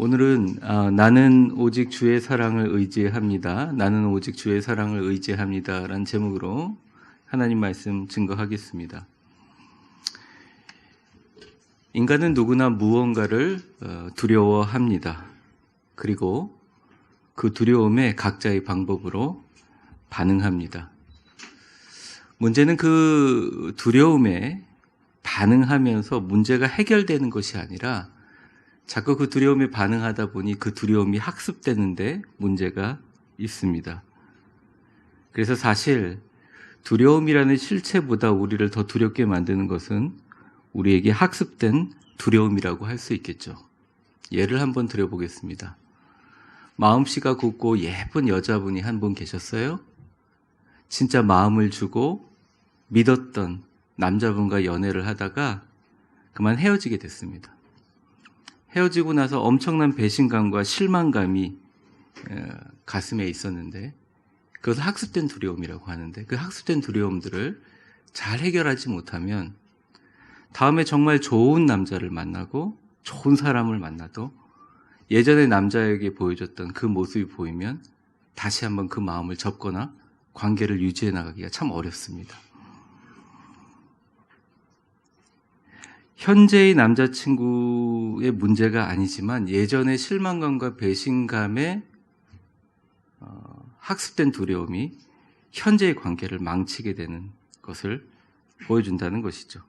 오늘은 나는 오직 주의 사랑을 의지합니다. 나는 오직 주의 사랑을 의지합니다. 라는 제목으로 하나님 말씀 증거하겠습니다. 인간은 누구나 무언가를 두려워합니다. 그리고 그 두려움에 각자의 방법으로 반응합니다. 문제는 그 두려움에 반응하면서 문제가 해결되는 것이 아니라 자꾸 그 두려움에 반응하다 보니 그 두려움이 학습되는데 문제가 있습니다. 그래서 사실 두려움이라는 실체보다 우리를 더 두렵게 만드는 것은 우리에게 학습된 두려움이라고 할 수 있겠죠. 예를 한번 드려보겠습니다. 마음씨가 곱고 예쁜 여자분이 한 분 계셨어요. 진짜 마음을 주고 믿었던 남자분과 연애를 하다가 그만 헤어지게 됐습니다. 헤어지고 나서 엄청난 배신감과 실망감이 가슴에 있었는데 그것을 학습된 두려움이라고 하는데 그 학습된 두려움들을 잘 해결하지 못하면 다음에 정말 좋은 남자를 만나고 좋은 사람을 만나도 예전에 남자에게 보여줬던 그 모습이 보이면 다시 한번 그 마음을 접거나 관계를 유지해 나가기가 참 어렵습니다. 현재의 남자친구의 문제가 아니지만 예전의 실망감과 배신감에 학습된 두려움이 현재의 관계를 망치게 되는 것을 보여준다는 것이죠.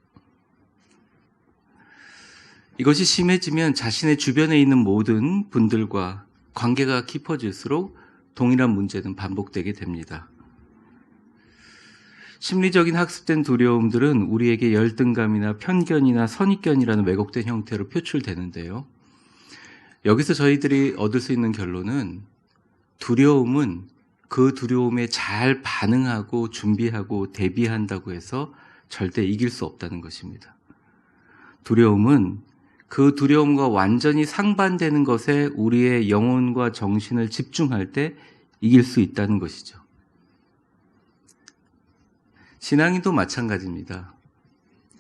이것이 심해지면 자신의 주변에 있는 모든 분들과 관계가 깊어질수록 동일한 문제는 반복되게 됩니다. 심리적인 학습된 두려움들은 우리에게 열등감이나 편견이나 선입견이라는 왜곡된 형태로 표출되는데요. 여기서 저희들이 얻을 수 있는 결론은 두려움은 그 두려움에 잘 반응하고 준비하고 대비한다고 해서 절대 이길 수 없다는 것입니다. 두려움은 그 두려움과 완전히 상반되는 것에 우리의 영혼과 정신을 집중할 때 이길 수 있다는 것이죠. 신앙인도 마찬가지입니다.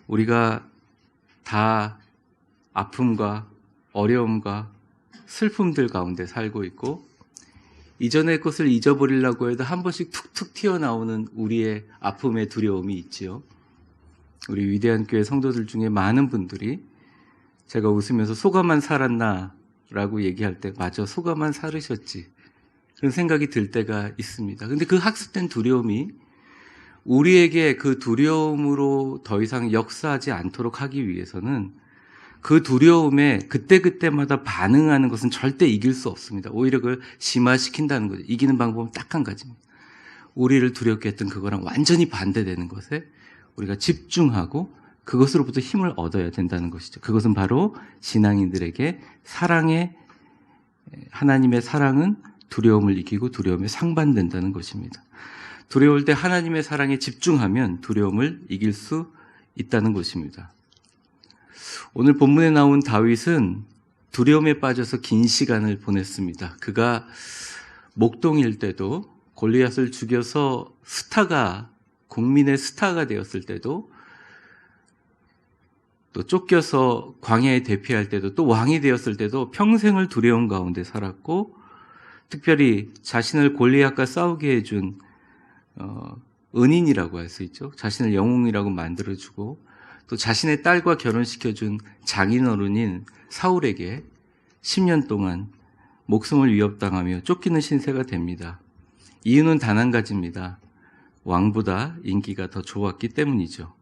우리가 다 아픔과 어려움과 슬픔들 가운데 살고 있고 이전의 것을 잊어버리려고 해도 한 번씩 툭툭 튀어나오는 우리의 아픔의 두려움이 있지요. 우리 위대한 교회 성도들 중에 많은 분들이 제가 웃으면서 속아만 살았나 라고 얘기할 때 맞아, 속아만 살으셨지, 그런 생각이 들 때가 있습니다. 근데 그 학습된 두려움이 우리에게 그 두려움으로 더 이상 역사하지 않도록 하기 위해서는 그 두려움에 그때그때마다 반응하는 것은 절대 이길 수 없습니다. 오히려 그걸 심화시킨다는 거죠. 이기는 방법은 딱 한 가지입니다. 우리를 두렵게 했던 그거랑 완전히 반대되는 것에 우리가 집중하고 그것으로부터 힘을 얻어야 된다는 것이죠. 그것은 바로 신앙인들에게 하나님의 사랑은 두려움을 이기고 두려움에 상반된다는 것입니다. 두려울 때 하나님의 사랑에 집중하면 두려움을 이길 수 있다는 것입니다. 오늘 본문에 나온 다윗은 두려움에 빠져서 긴 시간을 보냈습니다. 그가 목동일 때도, 골리앗을 죽여서 국민의 스타가 되었을 때도, 또 쫓겨서 광야에 대피할 때도, 또 왕이 되었을 때도 평생을 두려움 가운데 살았고, 특별히 자신을 골리앗과 싸우게 해준 은인이라고 할 수 있죠. 자신을 영웅이라고 만들어주고 또 자신의 딸과 결혼시켜준 장인어른인 사울에게 10년 동안 목숨을 위협당하며 쫓기는 신세가 됩니다. 이유는 단 한 가지입니다. 왕보다 인기가 더 좋았기 때문이죠.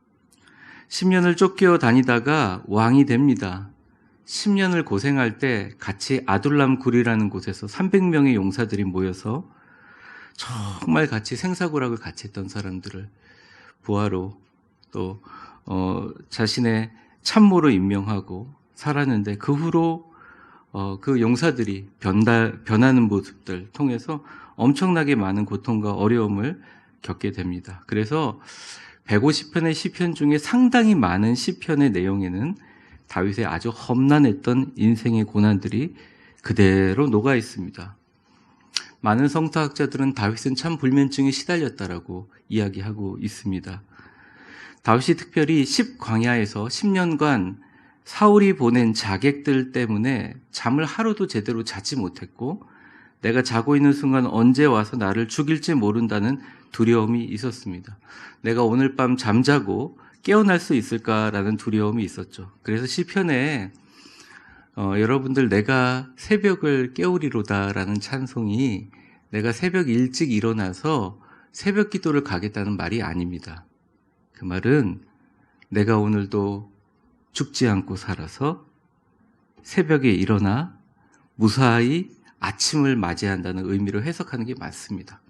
10년을 쫓겨 다니다가 왕이 됩니다. 10년을 고생할 때 같이 아둘람 굴이라는 곳에서 300명의 용사들이 모여서 정말 같이 생사고락을 같이 했던 사람들을 부하로 또 자신의 참모로 임명하고 살았는데 그 후로 그 용사들이 변하는 모습들 통해서 엄청나게 많은 고통과 어려움을 겪게 됩니다. 그래서 150편의 시편 중에 상당히 많은 시편의 내용에는 다윗의 아주 험난했던 인생의 고난들이 그대로 녹아 있습니다. 많은 성서학자들은 다윗은 참 불면증에 시달렸다라고 이야기하고 있습니다. 다윗이 특별히 10광야에서 10년간 사울이 보낸 자객들 때문에 잠을 하루도 제대로 자지 못했고 내가 자고 있는 순간 언제 와서 나를 죽일지 모른다는 두려움이 있었습니다. 내가 오늘 밤 잠자고 깨어날 수 있을까라는 두려움이 있었죠. 그래서 시편에 여러분들 내가 새벽을 깨우리로다라는 찬송이 내가 새벽 일찍 일어나서 새벽 기도를 가겠다는 말이 아닙니다. 그 말은 내가 오늘도 죽지 않고 살아서 새벽에 일어나 무사히 아침을 맞이한다는 의미로 해석하는 게 맞습니다.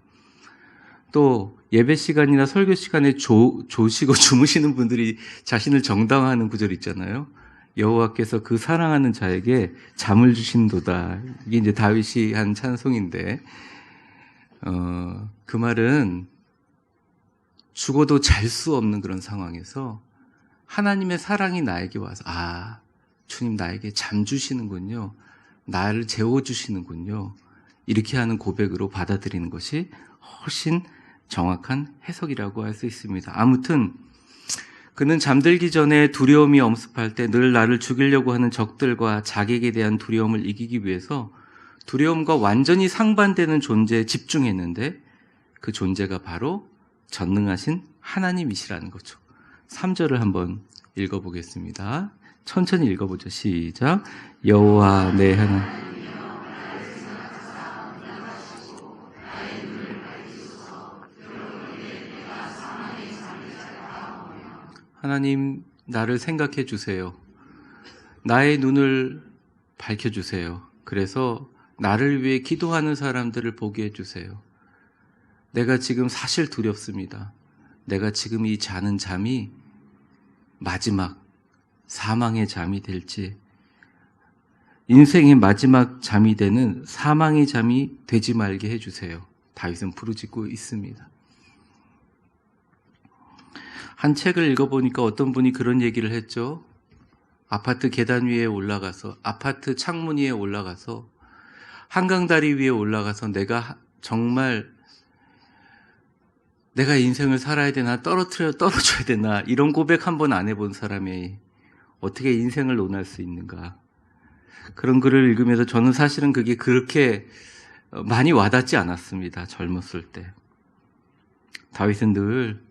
또 예배 시간이나 설교 시간에 조시고 주무시는 분들이 자신을 정당화하는 구절 있잖아요. 여호와께서 그 사랑하는 자에게 잠을 주신도다. 이게 이제 다윗이 한 찬송인데 그 말은 죽어도 잘 수 없는 그런 상황에서 하나님의 사랑이 나에게 와서 주님 나에게 잠 주시는군요. 나를 재워주시는군요. 이렇게 하는 고백으로 받아들이는 것이 훨씬 정확한 해석이라고 할 수 있습니다. 아무튼 그는 잠들기 전에 두려움이 엄습할 때 늘 나를 죽이려고 하는 적들과 자객에 대한 두려움을 이기기 위해서 두려움과 완전히 상반되는 존재에 집중했는데 그 존재가 바로 전능하신 하나님이시라는 거죠. 3절을 한번 읽어보겠습니다. 천천히 읽어보죠. 시작. 여호와 내 하나님 하나님 나를 생각해 주세요. 나의 눈을 밝혀주세요. 그래서 나를 위해 기도하는 사람들을 보게 해주세요. 내가 지금 사실 두렵습니다. 내가 지금 이 자는 잠이 마지막 사망의 잠이 될지 인생의 마지막 잠이 되는 사망의 잠이 되지 말게 해주세요. 다윗은 부르짖고 있습니다. 한 책을 읽어보니까 어떤 분이 그런 얘기를 했죠. 아파트 계단 위에 올라가서 아파트 창문 위에 올라가서 한강다리 위에 올라가서 내가 정말 내가 인생을 살아야 되나 떨어져야 되나 이런 고백 한번 안 해본 사람이 어떻게 인생을 논할 수 있는가. 그런 글을 읽으면서 저는 사실은 그게 그렇게 많이 와닿지 않았습니다. 젊었을 때. 다윗은 늘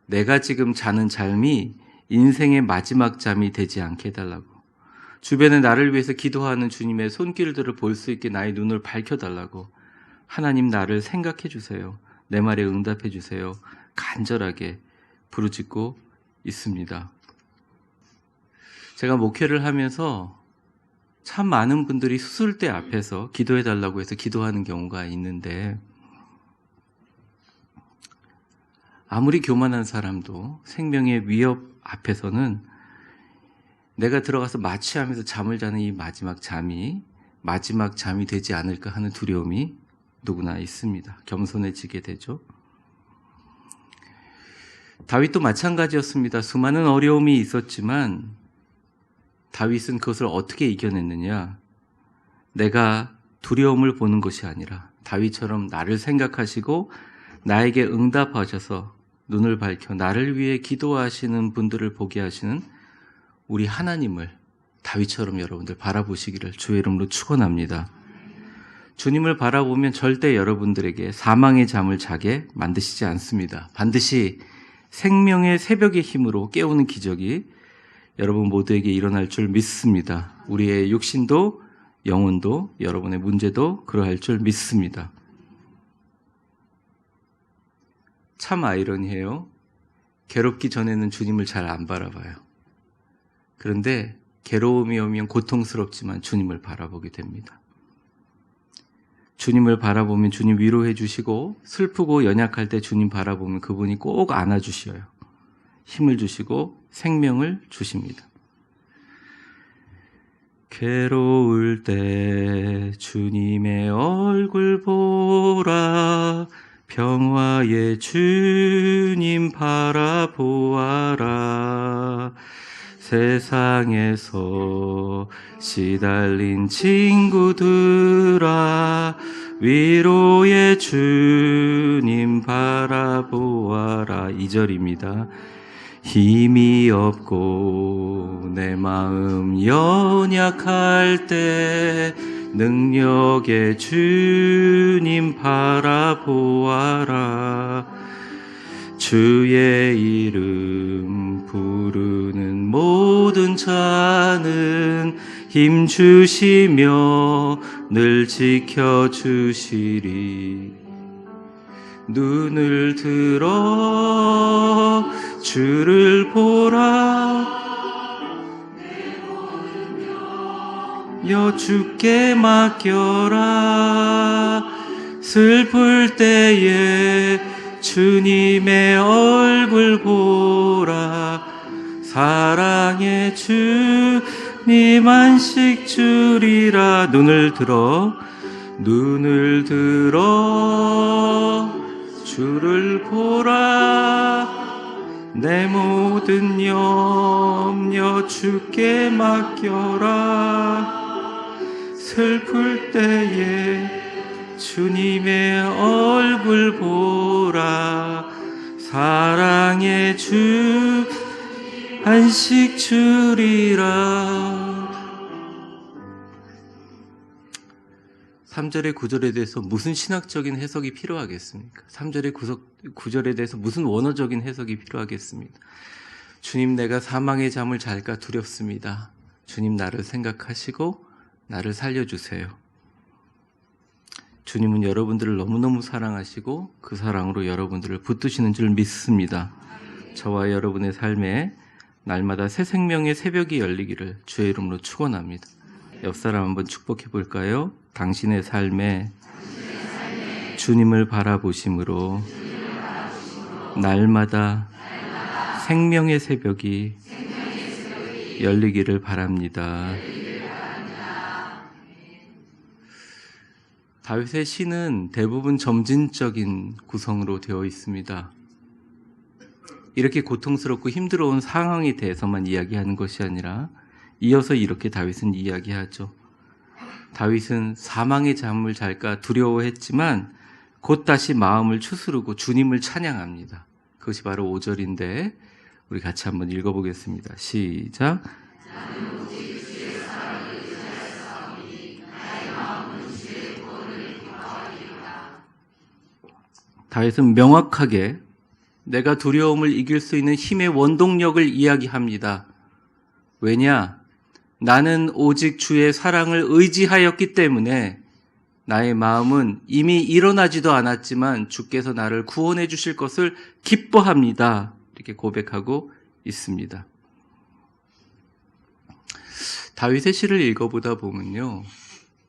내가 지금 자는 잠이 인생의 마지막 잠이 되지 않게 해달라고, 주변에 나를 위해서 기도하는 주님의 손길들을 볼 수 있게 나의 눈을 밝혀달라고, 하나님 나를 생각해 주세요. 내 말에 응답해 주세요. 간절하게 부르짖고 있습니다. 제가 목회를 하면서 참 많은 분들이 수술대 앞에서 기도해 달라고 해서 기도하는 경우가 있는데, 아무리 교만한 사람도 생명의 위협 앞에서는 내가 들어가서 마취하면서 잠을 자는 이 마지막 잠이 되지 않을까 하는 두려움이 누구나 있습니다. 겸손해지게 되죠. 다윗도 마찬가지였습니다. 수많은 어려움이 있었지만 다윗은 그것을 어떻게 이겨냈느냐? 내가 두려움을 보는 것이 아니라 다윗처럼 나를 생각하시고 나에게 응답하셔서 눈을 밝혀 나를 위해 기도하시는 분들을 보게 하시는 우리 하나님을 다윗처럼 여러분들 바라보시기를 주의 이름으로 축원합니다. 주님을 바라보면 절대 여러분들에게 사망의 잠을 자게 만드시지 않습니다. 반드시 생명의 새벽의 힘으로 깨우는 기적이 여러분 모두에게 일어날 줄 믿습니다. 우리의 육신도 영혼도 여러분의 문제도 그러할 줄 믿습니다. 참 아이러니해요. 괴롭기 전에는 주님을 잘 안 바라봐요. 그런데 괴로움이 오면 고통스럽지만 주님을 바라보게 됩니다. 주님을 바라보면 주님 위로해 주시고, 슬프고 연약할 때 주님 바라보면 그분이 꼭 안아주셔요. 힘을 주시고 생명을 주십니다. 괴로울 때 주님의 얼굴 보라, 평화의 주님 바라보아라. 세상에서 시달린 친구들아, 위로의 주님 바라보아라. 2절입니다. 힘이 없고 내 마음 연약할 때 능력의 주님 바라보아라. 주의 이름 부르는 모든 자는 힘 주시며 늘 지켜주시리. 눈을 들어 주를 보라. 여 주께 맡겨라. 슬플 때에 주님의 얼굴 보라. 사랑의 주님 안식 주리라. 눈을 들어 주를 보라. 내 모든 염려 주께 맡겨라. 슬플 때에 주님의 얼굴 보라. 사랑의 주 안식 주리라. 3절의 구절에 대해서 무슨 신학적인 해석이 필요하겠습니까? 3절의 구절에 대해서 무슨 원어적인 해석이 필요하겠습니까? 주님, 내가 사망의 잠을 잘까 두렵습니다. 주님, 나를 생각하시고 나를 살려주세요. 주님은 여러분들을 너무너무 사랑하시고 그 사랑으로 여러분들을 붙드시는 줄 믿습니다. 저와 여러분의 삶에 날마다 새 생명의 새벽이 열리기를 주의 이름으로 축원합니다. 옆 사람 한번 축복해 볼까요? 당신의 삶에 주님을 바라보심으로 날마다 생명의 새벽이 열리기를 바랍니다. 다윗의 시는 대부분 점진적인 구성으로 되어 있습니다. 이렇게 고통스럽고 힘들어온 상황에 대해서만 이야기하는 것이 아니라 이어서 이렇게 다윗은 이야기하죠. 다윗은 사망의 잠을 잘까 두려워했지만 곧 다시 마음을 추스르고 주님을 찬양합니다. 그것이 바로 5절인데 우리 같이 한번 읽어보겠습니다. 시작. 다윗은 명확하게 내가 두려움을 이길 수 있는 힘의 원동력을 이야기합니다. 왜냐? 나는 오직 주의 사랑을 의지하였기 때문에 나의 마음은 이미 일어나지도 않았지만 주께서 나를 구원해 주실 것을 기뻐합니다. 이렇게 고백하고 있습니다. 다윗의 시를 읽어보다 보면요,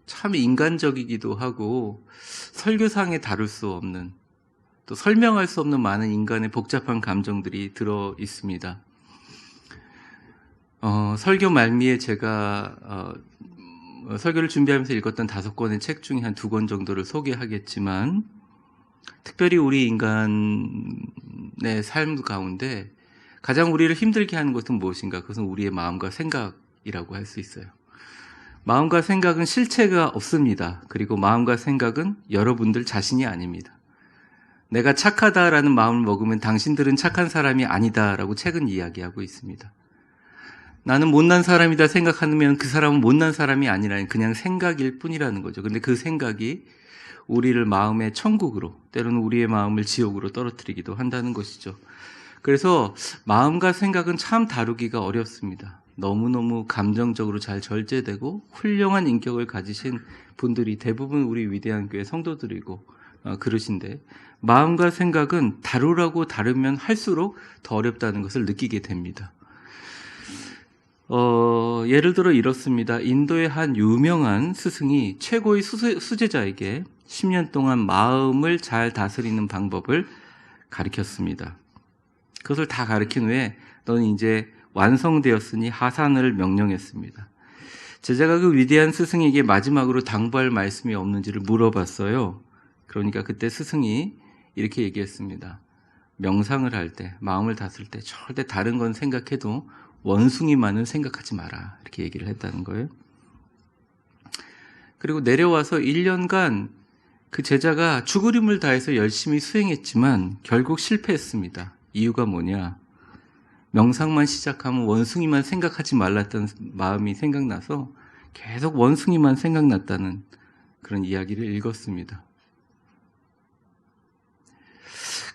참 인간적이기도 하고 설교상에 다룰 수 없는, 또 설명할 수 없는 많은 인간의 복잡한 감정들이 들어 있습니다. 설교 말미에 제가 설교를 준비하면서 읽었던 5권의 책 중에 한 2권 정도를 소개하겠지만, 특별히 우리 인간의 삶 가운데 가장 우리를 힘들게 하는 것은 무엇인가? 그것은 우리의 마음과 생각이라고 할 수 있어요. 마음과 생각은 실체가 없습니다. 그리고 마음과 생각은 여러분들 자신이 아닙니다. 내가 착하다라는 마음을 먹으면 당신들은 착한 사람이 아니다라고 책은 이야기하고 있습니다. 나는 못난 사람이다 생각하면 그 사람은 못난 사람이 아니라 그냥 생각일 뿐이라는 거죠. 근데 그 생각이 우리를 마음의 천국으로, 때로는 우리의 마음을 지옥으로 떨어뜨리기도 한다는 것이죠. 그래서 마음과 생각은 참 다루기가 어렵습니다. 너무너무 감정적으로 잘 절제되고 훌륭한 인격을 가지신 분들이 대부분 우리 위대한 교회 성도들이고 그러신데, 마음과 생각은 다루라고 다루면 할수록 더 어렵다는 것을 느끼게 됩니다. 예를 들어 이렇습니다. 인도의 한 유명한 스승이 최고의 수제자에게 10년 동안 마음을 잘 다스리는 방법을 가르쳤습니다. 그것을 다 가르친 후에 너는 이제 완성되었으니 하산을 명령했습니다. 제자가 그 위대한 스승에게 마지막으로 당부할 말씀이 없는지를 물어봤어요. 그러니까 그때 스승이 이렇게 얘기했습니다. 명상을 할 때, 마음을 다스릴 때 절대 다른 건 생각해도 원숭이만은 생각하지 마라. 이렇게 얘기를 했다는 거예요. 그리고 내려와서 1년간 그 제자가 죽을 힘을 다해서 열심히 수행했지만 결국 실패했습니다. 이유가 뭐냐? 명상만 시작하면 원숭이만 생각하지 말랐던 마음이 생각나서 계속 원숭이만 생각났다는 그런 이야기를 읽었습니다.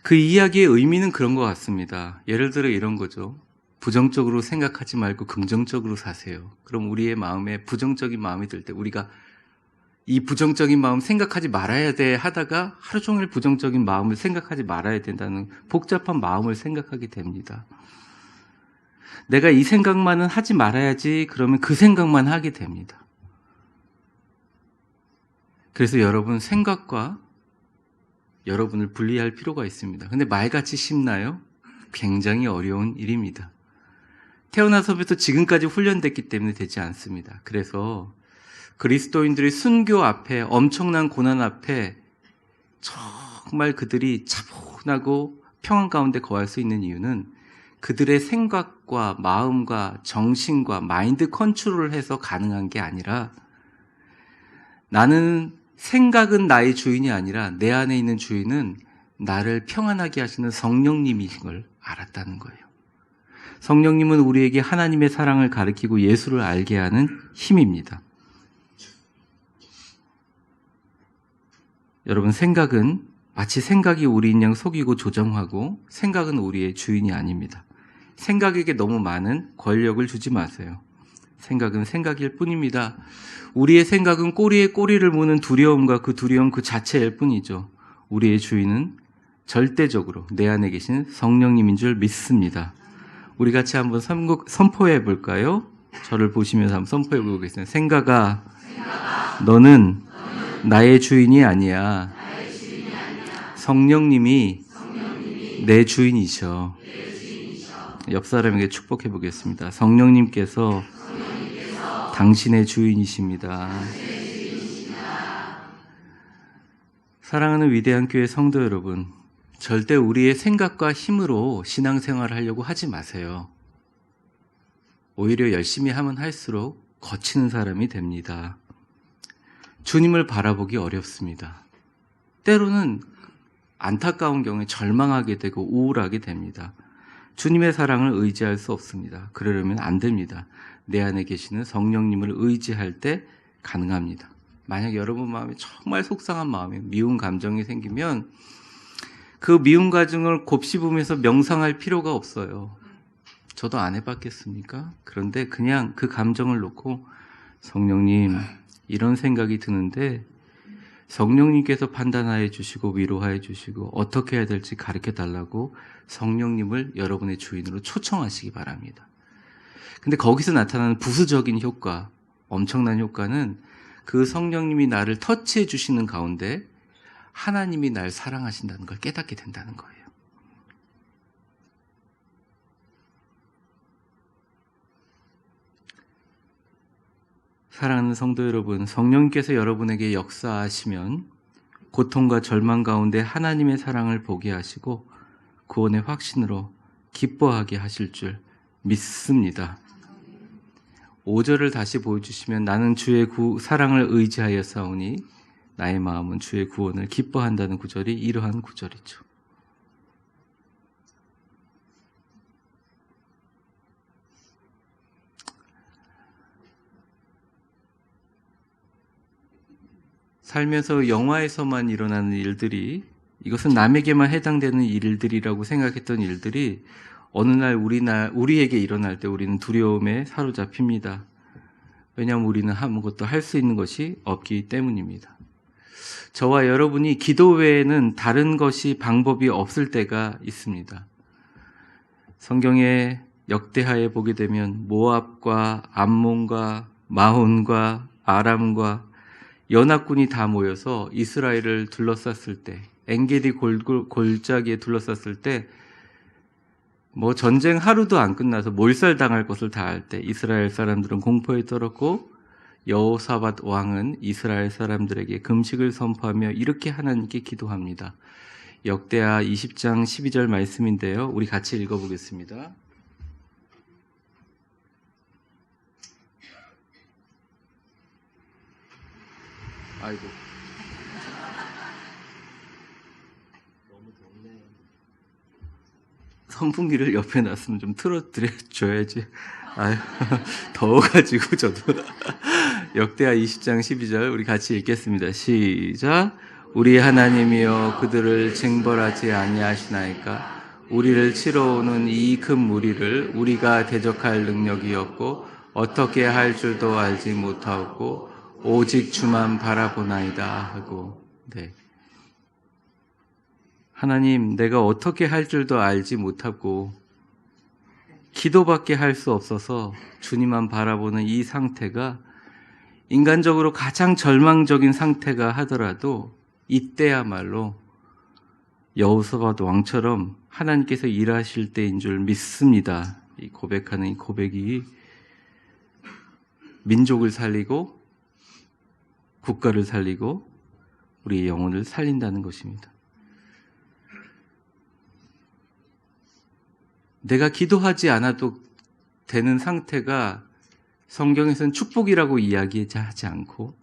그 이야기의 의미는 그런 것 같습니다. 예를 들어 이런 거죠. 부정적으로 생각하지 말고 긍정적으로 사세요. 그럼 우리의 마음에 부정적인 마음이 들 때 우리가 이 부정적인 마음 생각하지 말아야 돼 하다가 하루 종일 부정적인 마음을 생각하지 말아야 된다는 복잡한 마음을 생각하게 됩니다. 내가 이 생각만은 하지 말아야지 그러면 그 생각만 하게 됩니다. 그래서 여러분 생각과 여러분을 분리할 필요가 있습니다. 근데 말같이 쉽나요? 굉장히 어려운 일입니다. 태어나서부터 지금까지 훈련됐기 때문에 되지 않습니다. 그래서 그리스도인들의 순교 앞에 엄청난 고난 앞에 정말 그들이 차분하고 평안 가운데 거할 수 있는 이유는 그들의 생각과 마음과 정신과 마인드 컨트롤을 해서 가능한 게 아니라 나는 생각은 나의 주인이 아니라 내 안에 있는 주인은 나를 평안하게 하시는 성령님이신 걸 알았다는 거예요. 성령님은 우리에게 하나님의 사랑을 가르치고 예수를 알게 하는 힘입니다. 여러분, 생각은 마치 생각이 우리인 양 속이고 조정하고 생각은 우리의 주인이 아닙니다. 생각에게 너무 많은 권력을 주지 마세요. 생각은 생각일 뿐입니다. 우리의 생각은 꼬리에 꼬리를 무는 두려움과 그 두려움 그 자체일 뿐이죠. 우리의 주인은 절대적으로 내 안에 계신 성령님인 줄 믿습니다. 우리 같이 한번 선포해 볼까요? 저를 보시면서 한번 선포해 보겠습니다. 생각아, 너는 나의 주인이 아니야. 성령님이 내 주인이셔. 옆 사람에게 축복해 보겠습니다. 성령님께서 당신의 주인이십니다. 사랑하는 위대한 교회 성도 여러분, 절대 우리의 생각과 힘으로 신앙생활을 하려고 하지 마세요. 오히려 열심히 하면 할수록 거치는 사람이 됩니다. 주님을 바라보기 어렵습니다. 때로는 안타까운 경우에 절망하게 되고 우울하게 됩니다. 주님의 사랑을 의지할 수 없습니다. 그러려면 안 됩니다. 내 안에 계시는 성령님을 의지할 때 가능합니다. 만약 여러분 마음에 정말 속상한 마음에 미운 감정이 생기면 그 미운 감정을 곱씹으면서 명상할 필요가 없어요. 저도 안 해봤겠습니까? 그런데 그냥 그 감정을 놓고 성령님 이런 생각이 드는데 성령님께서 판단하여 주시고 위로하여 주시고 어떻게 해야 될지 가르쳐 달라고 성령님을 여러분의 주인으로 초청하시기 바랍니다. 근데 거기서 나타나는 부수적인 효과, 엄청난 효과는 그 성령님이 나를 터치해 주시는 가운데 하나님이 날 사랑하신다는 걸 깨닫게 된다는 거예요. 사랑하는 성도 여러분, 성령님께서 여러분에게 역사하시면 고통과 절망 가운데 하나님의 사랑을 보게 하시고 구원의 확신으로 기뻐하게 하실 줄 믿습니다. 5절을 다시 보여주시면 나는 주의 사랑을 의지하여 싸우니 나의 마음은 주의 구원을 기뻐한다는 구절이 이러한 구절이죠. 살면서 영화에서만 일어나는 일들이 이것은 남에게만 해당되는 일들이라고 생각했던 일들이 어느 날 우리에게 일어날 때 우리는 두려움에 사로잡힙니다. 왜냐하면 우리는 아무것도 할 수 있는 것이 없기 때문입니다. 저와 여러분이 기도 외에는 다른 것이 방법이 없을 때가 있습니다. 성경의 역대하에 보게 되면 모압과 암몬과 마혼과 아람과 연합군이 다 모여서 이스라엘을 둘러쌌을 때, 엔게디 골짜기에 둘러쌌을 때, 전쟁 하루도 안 끝나서 몰살당할 것을 다 알 때 이스라엘 사람들은 공포에 떨었고 여호사밧 왕은 이스라엘 사람들에게 금식을 선포하며 이렇게 하나님께 기도합니다. 역대하 20장 12절 말씀인데요. 우리 같이 읽어보겠습니다. 아이고. 너무 덥네. 선풍기를 옆에 놨으면 좀 틀어드려줘야지. 아유, 더워가지고 저도. 역대하 20장 12절 우리 같이 읽겠습니다. 시작. 우리 하나님이여 그들을 징벌하지 아니하시나이까. 우리를 치러 오는 이 큰 무리를 우리가 대적할 능력이 없고 어떻게 할 줄도 알지 못하고 오직 주만 바라보나이다 하고. 네. 하나님, 내가 어떻게 할 줄도 알지 못하고 기도밖에 할 수 없어서 주님만 바라보는 이 상태가 인간적으로 가장 절망적인 상태가 하더라도 이때야말로 여호사밧 왕처럼 하나님께서 일하실 때인 줄 믿습니다. 이 고백하는 이 고백이 민족을 살리고 국가를 살리고 우리의 영혼을 살린다는 것입니다. 내가 기도하지 않아도 되는 상태가 성경에서는 축복이라고 이야기하지 않고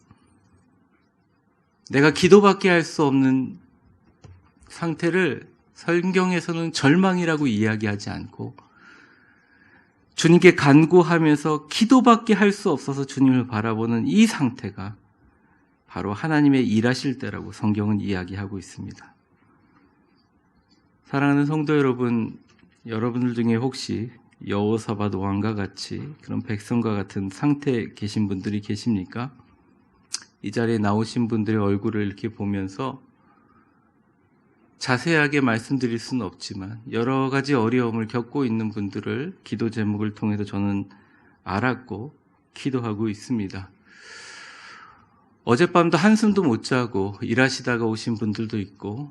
내가 기도밖에 할 수 없는 상태를 성경에서는 절망이라고 이야기하지 않고 주님께 간구하면서 기도밖에 할 수 없어서 주님을 바라보는 이 상태가 바로 하나님의 일하실 때라고 성경은 이야기하고 있습니다. 사랑하는 성도 여러분, 여러분들 중에 혹시 여호사밧 왕과 같이 그런 백성과 같은 상태에 계신 분들이 계십니까? 이 자리에 나오신 분들의 얼굴을 이렇게 보면서 자세하게 말씀드릴 수는 없지만 여러 가지 어려움을 겪고 있는 분들을 기도 제목을 통해서 저는 알았고 기도하고 있습니다. 어젯밤도 한숨도 못 자고 일하시다가 오신 분들도 있고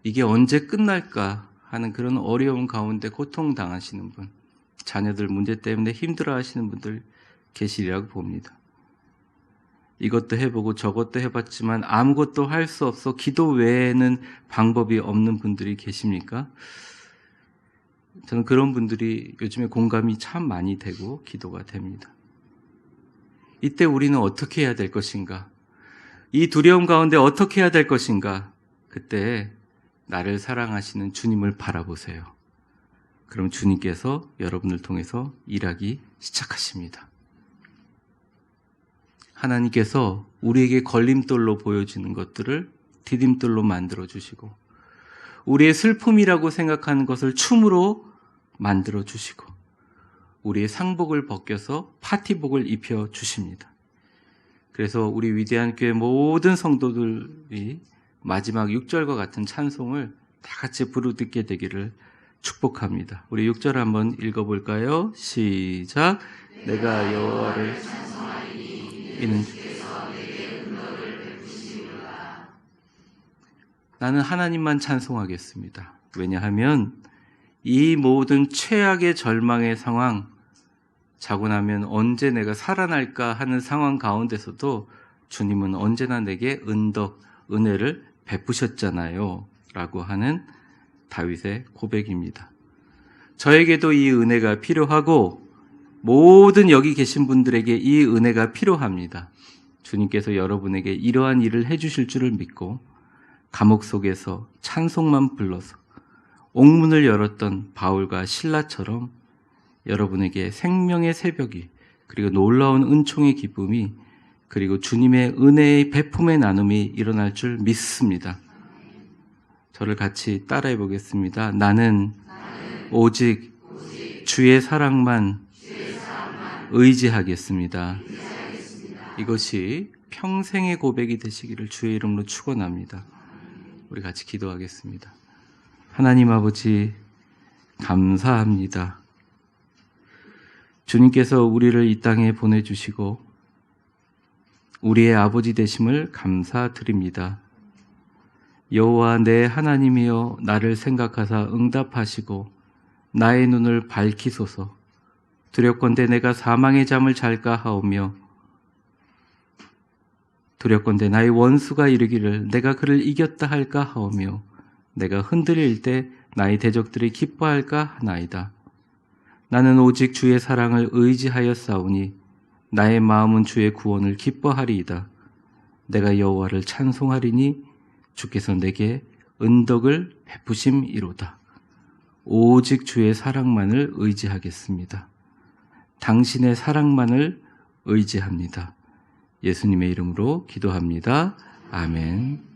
이게 언제 끝날까 하는 그런 어려움 가운데 고통당하시는 분, 자녀들 문제 때문에 힘들어하시는 분들 계시리라고 봅니다. 이것도 해보고 저것도 해봤지만 아무것도 할 수 없어 기도 외에는 방법이 없는 분들이 계십니까? 저는 그런 분들이 요즘에 공감이 참 많이 되고 기도가 됩니다. 이때 우리는 어떻게 해야 될 것인가? 이 두려움 가운데 어떻게 해야 될 것인가? 그때 나를 사랑하시는 주님을 바라보세요. 그럼 주님께서 여러분을 통해서 일하기 시작하십니다. 하나님께서 우리에게 걸림돌로 보여지는 것들을 디딤돌로 만들어주시고 우리의 슬픔이라고 생각하는 것을 춤으로 만들어주시고 우리의 상복을 벗겨서 파티복을 입혀주십니다. 그래서 우리 위대한 교회 모든 성도들이 마지막 6절과 같은 찬송을 다 같이 부르듣게 되기를 축복합니다. 우리 6절 한번 읽어볼까요? 시작. 내가 여호와를 이는 나는 하나님만 찬송하겠습니다. 왜냐하면 이 모든 최악의 절망의 상황, 자고 나면 언제 내가 살아날까 하는 상황 가운데서도 주님은 언제나 내게 은혜를 베푸셨잖아요 라고 하는 다윗의 고백입니다. 저에게도 이 은혜가 필요하고 모든 여기 계신 분들에게 이 은혜가 필요합니다. 주님께서 여러분에게 이러한 일을 해주실 줄을 믿고 감옥 속에서 찬송만 불러서 옥문을 열었던 바울과 실라처럼 여러분에게 생명의 새벽이 그리고 놀라운 은총의 기쁨이 그리고 주님의 은혜의 베품의 나눔이 일어날 줄 믿습니다. 저를 같이 따라해 보겠습니다. 나는 오직 주의 사랑만 의지하겠습니다. 이것이 평생의 고백이 되시기를 주의 이름으로 축원합니다. 우리 같이 기도하겠습니다. 하나님 아버지 감사합니다. 주님께서 우리를 이 땅에 보내주시고 우리의 아버지 되심을 감사드립니다. 여호와 내 하나님이여 나를 생각하사 응답하시고 나의 눈을 밝히소서. 두렵건대 내가 사망의 잠을 잘까 하오며 두렵건대 나의 원수가 이르기를 내가 그를 이겼다 할까 하오며 내가 흔들릴 때 나의 대적들이 기뻐할까 하나이다. 나는 오직 주의 사랑을 의지하였사오니 나의 마음은 주의 구원을 기뻐하리이다. 내가 여호와를 찬송하리니 주께서 내게 은덕을 베푸심이로다. 오직 주의 사랑만을 의지하겠습니다. 당신의 사랑만을 의지합니다. 예수님의 이름으로 기도합니다. 아멘.